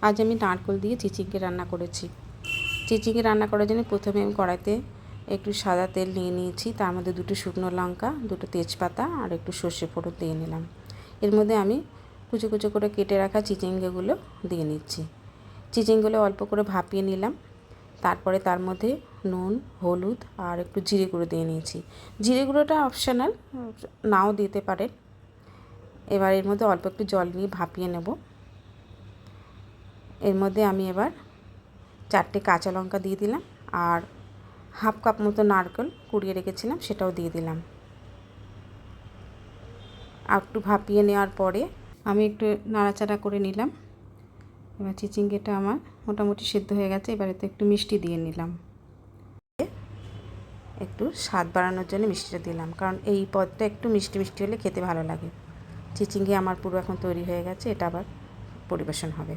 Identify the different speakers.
Speaker 1: আজ আমি নারকেল দিয়ে চিচিঙ্গে রান্না করেছি। চিচিঙ্গে রান্না করার জন্য প্রথমে আমি কড়াইতে একটু সাদা তেল নিয়ে নিয়েছি, তার মধ্যে দুটো শুকনো লঙ্কা, দুটো তেজপাতা আর একটু সর্ষে ফোড়ন দিয়ে নিলাম। এর মধ্যে আমি কুচো কুচো করে কেটে রাখা চিচিঙ্গেগুলো দিয়ে নিচ্ছি। চিচিঙ্গেগুলো অল্প করে ভাপিয়ে নিলাম। তারপরে তার মধ্যে নুন, হলুদ আর একটু জিরে গুঁড়ো দিয়ে নিয়েছি। জিরে গুঁড়োটা অপশনাল, নাও দিতে পারেন। এবার এর মধ্যে অল্প একটু জল নিয়ে ভাপিয়ে নেব। এর মধ্যে আমি এবার 4টে কাঁচা লঙ্কা দিয়ে দিলাম আর হাফ কাপ মতো নারকেল কুড়িয়ে রেখেছিলাম, সেটাও দিয়ে দিলাম। আর একটু ভাপিয়ে নেওয়ার পরে আমি একটু নাড়াচাড়া করে নিলাম। এবার চিচিঙ্গেটা আমার মোটামুটি সিদ্ধ হয়ে গেছে। এবার এতে একটু মিষ্টি দিয়ে নিলাম। একটু স্বাদ বাড়ানোর জন্য মিষ্টিটা দিলাম, কারণ এই পদটা একটু মিষ্টি মিষ্টি হলে খেতে ভালো লাগে। চিচিঙ্গে আমার পুরো এখন তৈরি হয়ে গেছে, এটা আবার পরিবেশন হবে।